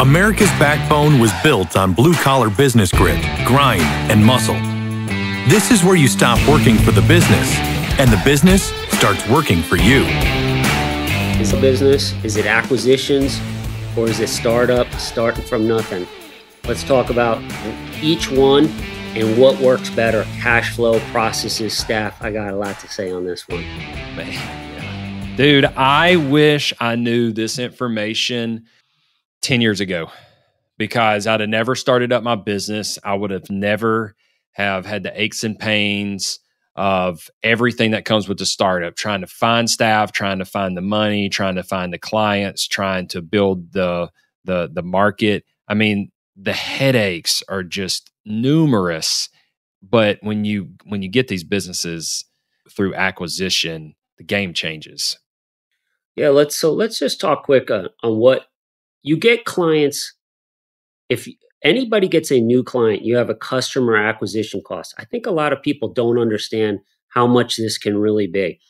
America's backbone was built on blue-collar business grit, grind, and muscle. This is where you stop working for the business, and the business starts working for you. Is it business? Is it acquisitions? Or is it startup, starting from nothing? Let's talk about each one and what works better. Cash flow, processes, staff. I got a lot to say on this one. Man, yeah. Dude, I wish I knew this information 10 years ago, because I'd have never started up my business. I would have never have had the aches and pains of everything that comes with the startup, trying to find staff, trying to find the money, trying to find the clients, trying to build the market. I mean, the headaches are just numerous. But when you get these businesses through acquisition, the game changes. Yeah, let's just talk quick on what you get. Clients. If anybody gets a new client, you have a customer acquisition cost. I think a lot of people don't understand how much this can really be.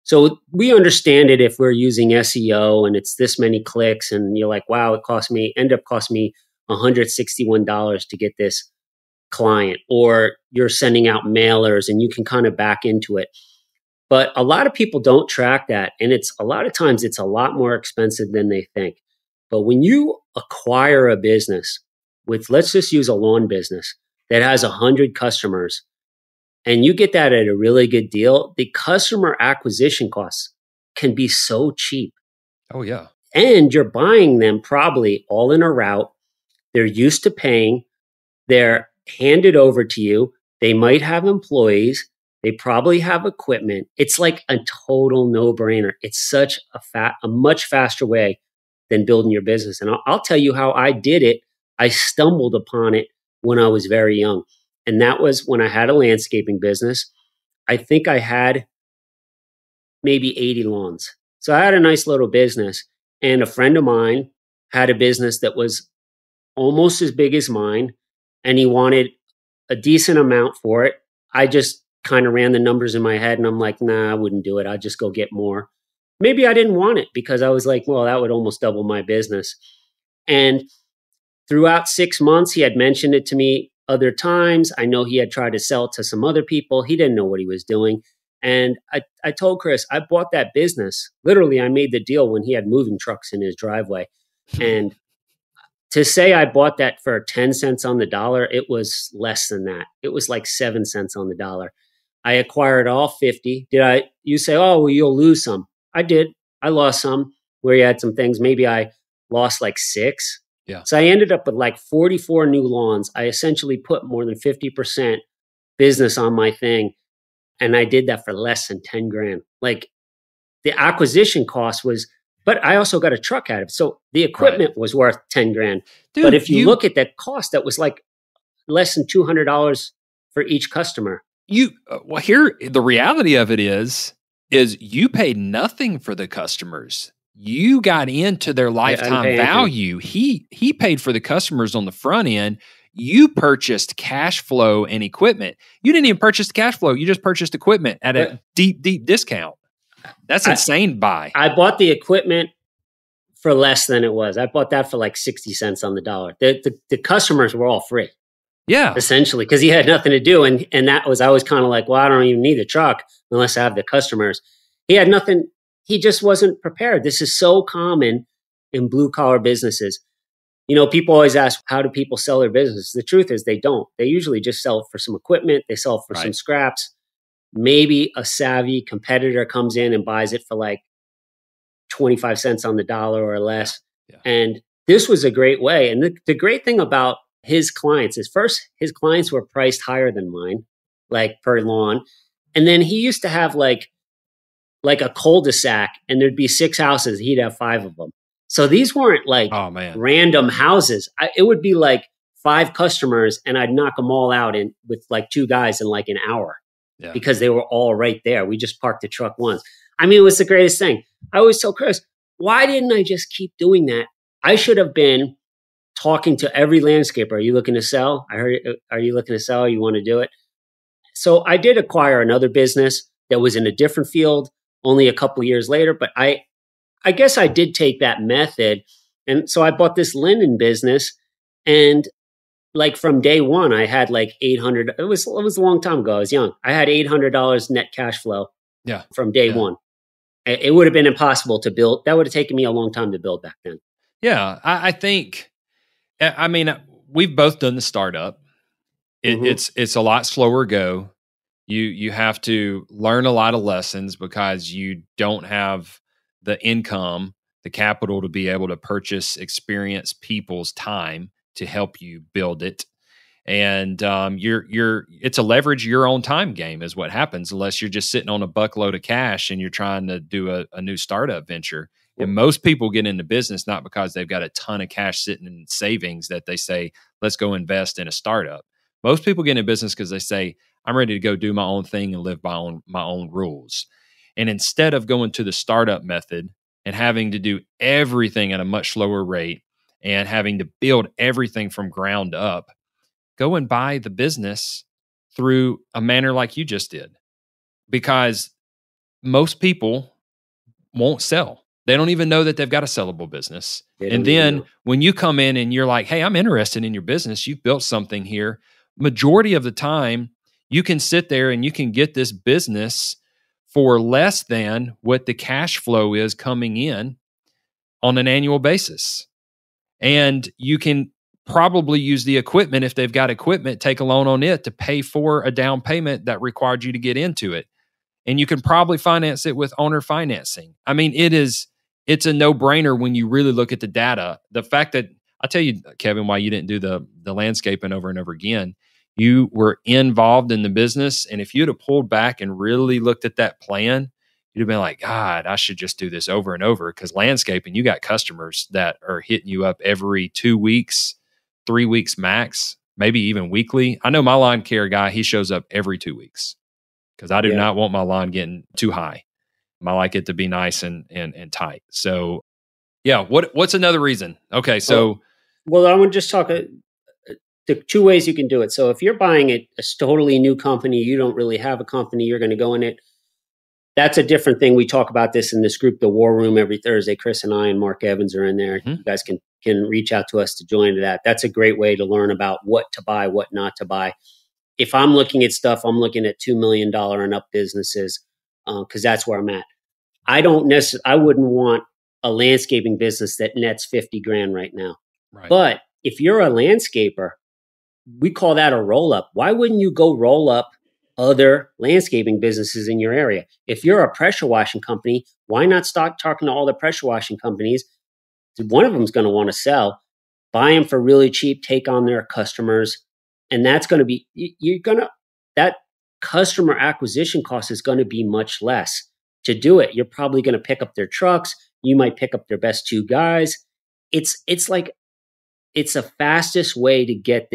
So we understand it if we're using SEO and it's this many clicks and you're like, wow, it ended up costing me $161 to get this client, or you're sending out mailers and you can kind of back into it. But a lot of people don't track that. And a lot of times it's a lot more expensive than they think. But when you acquire a business with, let's just use a lawn business that has 100 customers, and you get that at a really good deal, the customer acquisition costs can be so cheap. Oh, yeah. And you're buying them probably all in a route. They're used to paying. They're handed over to you. They might have employees. They probably have equipment. It's like a total no-brainer. It's such a much faster way than building your business. And I'll tell you how I did it. I stumbled upon it when I was very young. And that was when I had a landscaping business. I think I had maybe 80 lawns. So I had a nice little business. And a friend of mine had a business that was almost as big as mine. And he wanted a decent amount for it. I just kind of ran the numbers in my head and I'm like, nah, I wouldn't do it. I'll just go get more. Maybe I didn't want it because I was like, well, that would almost double my business. And throughout 6 months, he had mentioned it to me other times. I know he had tried to sell it to some other people. He didn't know what he was doing. And I told Chris, I bought that business. Literally, I made the deal when he had moving trucks in his driveway. And to say I bought that for 10 cents on the dollar, it was less than that. It was like 7 cents on the dollar. I acquired all 50. You say, oh, well, you'll lose some. I did. I lost some where you had some things. Maybe I lost like 6. Yeah. So I ended up with like 44 new lawns. I essentially put more than 50% business on my thing. And I did that for less than 10 grand. Like the acquisition cost was, but I also got a truck out of it. So the equipment was worth 10 grand. Dude, but if you look at that cost, that was like less than $200 for each customer. Well, here, the reality of it is you paid nothing for the customers. You got into their lifetime value. He paid for the customers on the front end. You purchased cash flow and equipment. You didn't even purchase the cash flow. You just purchased equipment at a deep discount. That's insane buy. I bought the equipment for less than it was. I bought that for like 60 cents on the dollar. The customers were all free. Yeah. Essentially, because he had nothing to do. And that was, I was kind of like, well, I don't even need a truck unless I have the customers. He had nothing. He just wasn't prepared. This is so common in blue collar businesses. You know, people always ask, how do people sell their business? The truth is they don't. They usually just sell it for some equipment. They sell it for some scraps. Maybe a savvy competitor comes in and buys it for like 25 cents on the dollar or less. Yeah. And this was a great way. And the great thing about his clients is, first, his clients were priced higher than mine, like per lawn. And then he used to have like a cul-de-sac and there'd be 6 houses. He'd have 5 of them. So these weren't like random houses. It would be like 5 customers and I'd knock them all out with like 2 guys in like an hour because they were all right there. We just parked the truck once. I mean, it was the greatest thing. I always tell Chris, why didn't I just keep doing that? I should have been talking to every landscaper. Are you looking to sell? Are you looking to sell? You want to do it? So I did acquire another business that was in a different field only a couple of years later. But I guess I did take that method And so I bought this linen business, and like from day one, I had like 800. It was a long time ago. I was young. I had $800 net cash flow Yeah. from day Yeah. one. It would have been impossible to build. That would have taken me a long time to build back then. Yeah. I think, I mean, we've both done the startup. It's a lot slower go. You have to learn a lot of lessons because you don't have the income, the capital to be able to purchase experienced people's time to help you build it. And it's a leverage your own time game is what happens unless you're just sitting on a buckload of cash and you're trying to do a new startup venture. And most people get into business not because they've got a ton of cash sitting in savings that they say, let's go invest in a startup. Most people get into business because they say, I'm ready to go do my own thing and live by my own rules. And instead of going to the startup method and having to do everything at a much slower rate and having to build everything from ground up, go and buy the business through a manner like you just did. Because most people won't sell. They don't even know that they've got a sellable business. And then when you come in and you're like, hey, I'm interested in your business, you've built something here. Majority of the time, you can sit there and you can get this business for less than what the cash flow is coming in on an annual basis. And you can probably use the equipment, if they've got equipment, take a loan on it to pay for a down payment that required you to get into it. And you can probably finance it with owner financing. I mean, it's a no-brainer when you really look at the data. The fact that, I'll tell you, Kevin, why you didn't do the landscaping over and over again. You were involved in the business. And if you'd have pulled back and really looked at that plan, you'd have been like, God, I should just do this over and over. Because landscaping, you got customers that are hitting you up every 2 weeks, 3 weeks max, maybe even weekly. I know my lawn care guy, he shows up every 2 weeks because I do not want my lawn getting too high. I like it to be nice and tight. So, yeah, what's another reason? Okay, so. Well, I want to just talk the two ways you can do it. So if you're buying a totally new company, you don't really have a company, you're going to go in it. That's a different thing. We talk about this in this group, the War Room, every Thursday. Chris and I and Mark Evans are in there. Mm-hmm. You guys can reach out to us to join that. That's a great way to learn about what to buy, what not to buy. If I'm looking at stuff, I'm looking at $2 million and up businesses because that's where I'm at. I wouldn't want a landscaping business that nets 50 grand right now. Right. But if you're a landscaper, we call that a roll up. Why wouldn't you go roll up other landscaping businesses in your area? If you're a pressure washing company, why not start talking to all the pressure washing companies? One of them is going to want to sell, buy them for really cheap, take on their customers. And that's going to be, that customer acquisition cost is going to be much less. To do it, you're probably going to pick up their trucks. You might pick up their best 2 guys. It's a fastest way to get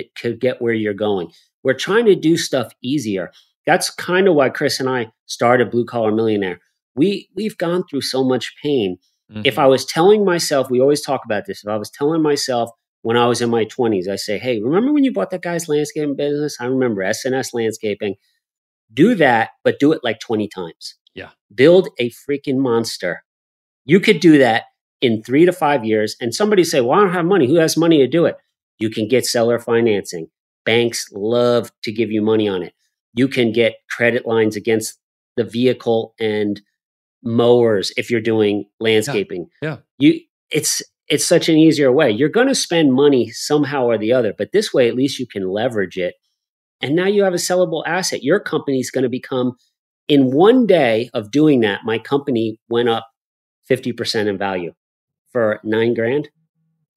where you're going. We're trying to do stuff easier. That's kind of why Chris and I started Blue Collar Millionaire. We've gone through so much pain. Mm-hmm. If I was telling myself, we always talk about this. If I was telling myself when I was in my 20s, I say, hey, remember when you bought that guy's landscaping business? I remember S&S Landscaping. Do that, but do it like 20 times. Yeah. Build a freaking monster. You could do that in 3 to 5 years. And somebody say, well, I don't have money. Who has money to do it? You can get seller financing. Banks love to give you money on it. You can get credit lines against the vehicle and mowers if you're doing landscaping. Yeah. It's such an easier way. You're going to spend money somehow or the other, but this way, at least you can leverage it. And now you have a sellable asset. Your company is going to become, in one day of doing that, my company went up 50% in value for $9,000.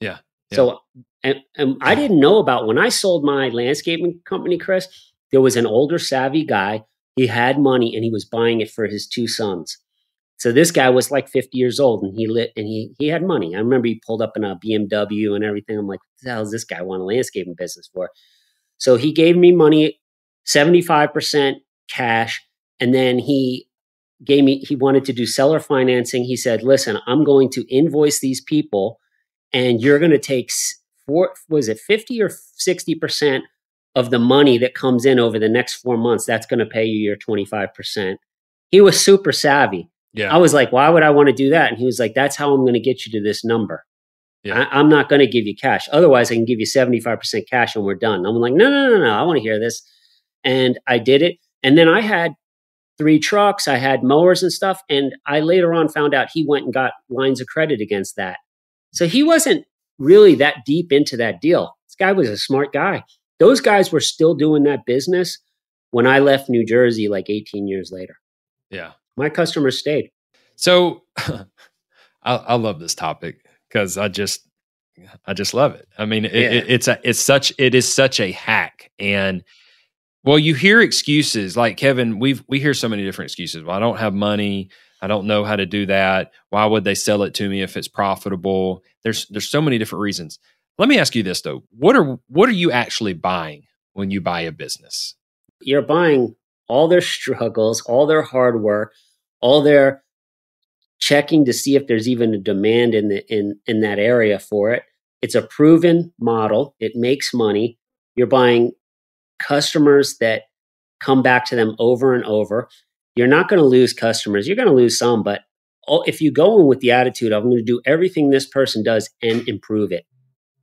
Yeah. So, and I didn't know about when I sold my landscaping company, Chris, there was an older savvy guy. He had money and he was buying it for his 2 sons. So this guy was like 50 years old and he had money. I remember he pulled up in a BMW and everything. I'm like, what the hell does this guy want a landscaping business for? So he gave me money, 75% cash. And then he wanted to do seller financing. He said, listen, I'm going to invoice these people and you're going to take 50 or 60% of the money that comes in over the next 4 months. That's going to pay you your 25%. He was super savvy. Yeah. I was like, why would I want to do that? And he was like, that's how I'm going to get you to this number. Yeah. I'm not going to give you cash. Otherwise, I can give you 75% cash and we're done. I'm like, no. I want to hear this. And I did it. And then I had 3 trucks. I had mowers and stuff. And I later on found out he went and got lines of credit against that. So he wasn't really that deep into that deal. This guy was a smart guy. Those guys were still doing that business when I left New Jersey like 18 years later. Yeah. My customers stayed. So I love this topic because I just love it. I mean, it is such a hack. And well, you hear excuses like Kevin, we hear so many different excuses. Well, I don't have money. I don't know how to do that. Why would they sell it to me if it's profitable? There's so many different reasons. Let me ask you this though. What are you actually buying when you buy a business? You're buying all their struggles, all their hard work, all their checking to see if there's even a demand in that area for it. It's a proven model. It makes money. You're buying customers that come back to them over and over. You're not going to lose customers. You're going to lose some, but if you go in with the attitude of, I'm going to do everything this person does and improve it.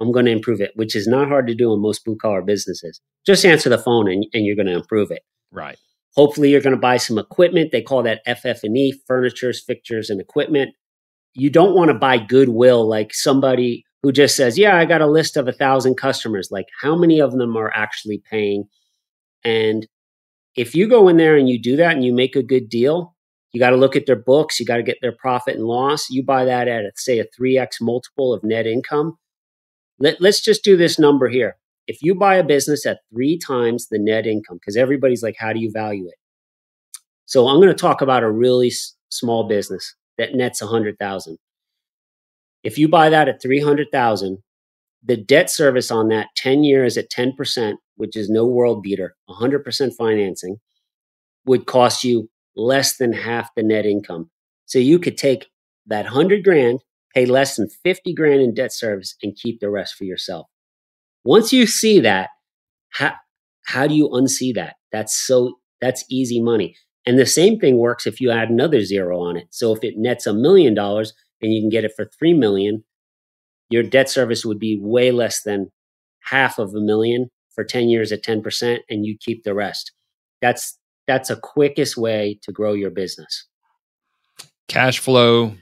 I'm going to improve it, which is not hard to do in most blue collar businesses. Just answer the phone and you're going to improve it. Right. Hopefully you're going to buy some equipment. They call that FF&E, furnitures, fixtures, and equipment. You don't want to buy goodwill like somebody who just says, yeah, I got a list of 1,000 customers. Like how many of them are actually paying? And if you go in there and you do that and you make a good deal, you got to look at their books. You got to get their profit and loss. You buy that at, say, a 3x multiple of net income. Let's just do this number here. If you buy a business at 3 times the net income, because everybody's like, how do you value it? So I'm going to talk about a really small business that nets 100,000. If you buy that at 300,000, the debt service on that 10 years at 10%, which is no world beater, 100% financing, would cost you less than half the net income. So you could take that 100 grand, pay less than 50 grand in debt service, and keep the rest for yourself. Once you see that, how do you unsee that? That's easy money. And the same thing works if you add another zero on it. So if it nets $1 million and you can get it for $3 million, your debt service would be way less than half of $1 million for 10 years at 10%, and you keep the rest. That's a quickest way to grow your business. Cash flow,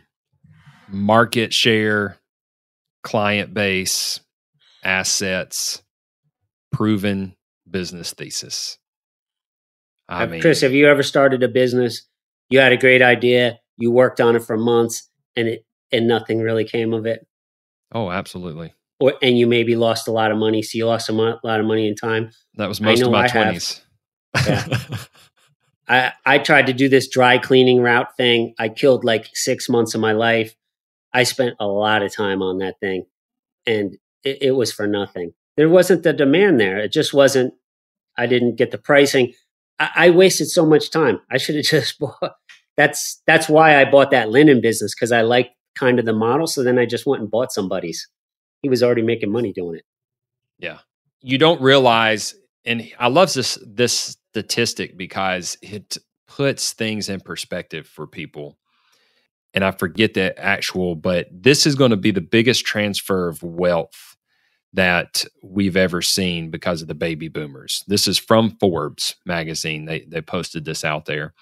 market share, client base, assets, proven business thesis. I mean, Chris, have you ever started a business? You had a great idea. You worked on it for months and nothing really came of it. Oh, absolutely. And you maybe lost a lot of money. So you lost a lot of money in time. That was most of my 20s. Yeah. I tried to do this dry cleaning route thing. I killed like 6 months of my life. I spent a lot of time on that thing and it was for nothing. There wasn't the demand there. It just wasn't. I didn't get the pricing. I wasted so much time. I should have just bought. That's why I bought that linen business, because I liked kind of the model. So then I just went and bought somebody's. He was already making money doing it. Yeah. You don't realize, and I love this statistic because it puts things in perspective for people. And I forget the actual, but this is going to be the biggest transfer of wealth that we've ever seen because of the baby boomers. This is from Forbes magazine. They posted this out there.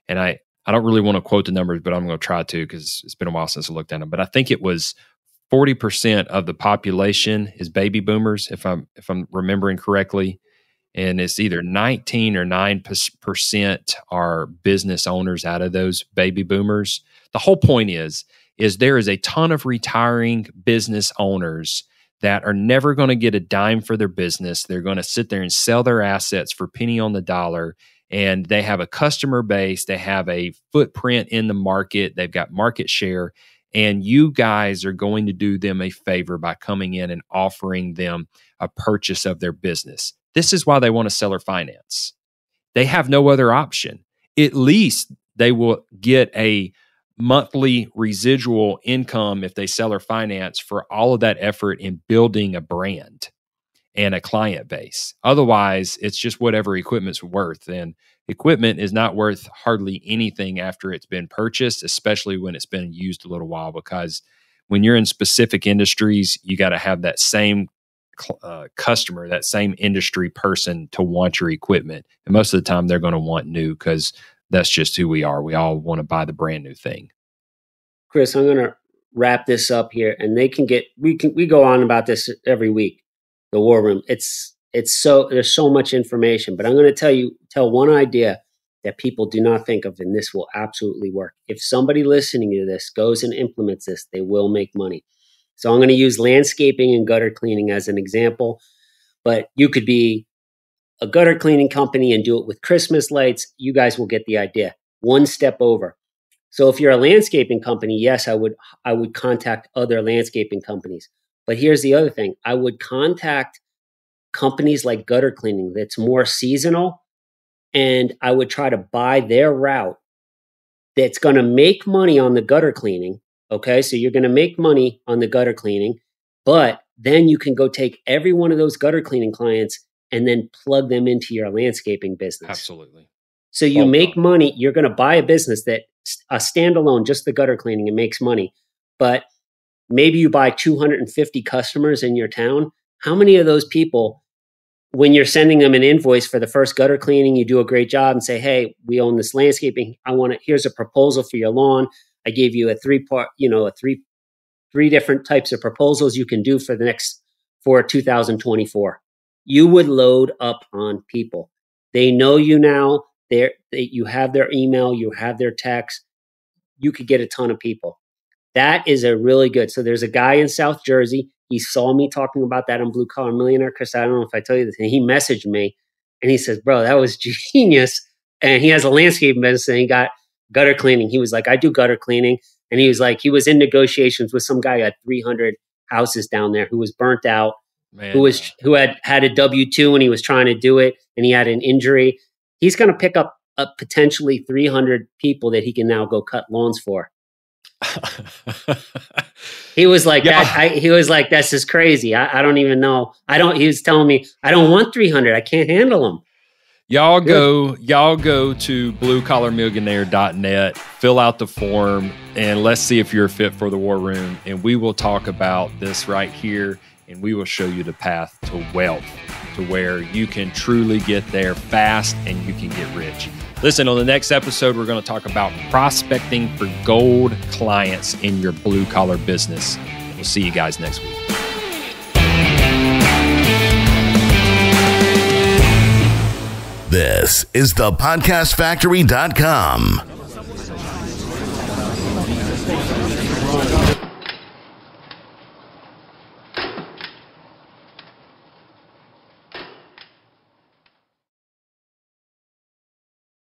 And I don't really want to quote the numbers, but I'm going to try to because it's been a while since I looked at them. But I think it was 40% of the population is baby boomers, if I'm remembering correctly. And it's either 19 or 9% are business owners out of those baby boomers. The whole point is there is a ton of retiring business owners that are never going to get a dime for their business. They're going to sit there and sell their assets for penny on the dollar. And they have a customer base. They have a footprint in the market. They've got market share. And you guys are going to do them a favor by coming in and offering them a purchase of their business. This is why they want to sell or finance. They have no other option. At least they will get a monthly residual income if they sell or finance for all of that effort in building a brand and a client base. Otherwise, it's just whatever equipment's worth. And equipment is not worth hardly anything after it's been purchased, especially when it's been used a little while, because when you're in specific industries, you got to have that same customer, that same industry person to want your equipment. And most of the time they're going to want new because that's just who we are. We all want to buy the brand new thing. Chris, I'm going to wrap this up here, and we go on about this every week. The War Room. There's so much information, but I'm going to tell one idea that people do not think of, and this will absolutely work. If somebody listening to this goes and implements this, they will make money. So I'm going to use landscaping and gutter cleaning as an example, but you could be a gutter cleaning company and do it with Christmas lights. You guys will get the idea. One step over. So if you're a landscaping company, yes, I would contact other landscaping companies. But here's the other thing. I would contact companies like gutter cleaning that's more seasonal, and I would try to buy their route that's going to make money on the gutter cleaning. Okay, so you're going to make money on the gutter cleaning, but then you can go take every one of those gutter cleaning clients and then plug them into your landscaping business. Absolutely. So you make money. You're going to buy a business that a standalone, just the gutter cleaning, and makes money. But maybe you buy 250 customers in your town. How many of those people, when you're sending them an invoice for the first gutter cleaning, you do a great job and say, hey, we own this landscaping. Here's a proposal for your lawn. I gave you a three different types of proposals you can do for 2024. You would load up on people. They know you now. You have their email, you have their text. You could get a ton of people. That is a really good. So there's a guy in South Jersey. He saw me talking about that on Blue Collar Millionaire. Chris, I don't know if I tell you this. And he messaged me and he says, bro, that was genius. And he has a landscape business and he got gutter cleaning. He was like, I do gutter cleaning. And he was like, he was in negotiations with some guy who had 300 houses down there who was burnt out, who had a W-2 and he was trying to do it and he had an injury. He's going to pick up potentially 300 people that he can now go cut lawns for. He was like, he was like, this is crazy. I don't even know. He was telling me, I don't want 300. I can't handle them. Y'all go to bluecollarmillionaire.net, fill out the form, and let's see if you're a fit for the War Room. And we will talk about this right here, and we will show you the path to wealth, to where you can truly get there fast and you can get rich. Listen, on the next episode, we're going to talk about prospecting for gold clients in your blue collar business. We'll see you guys next week. This is thepodcastfactory.com.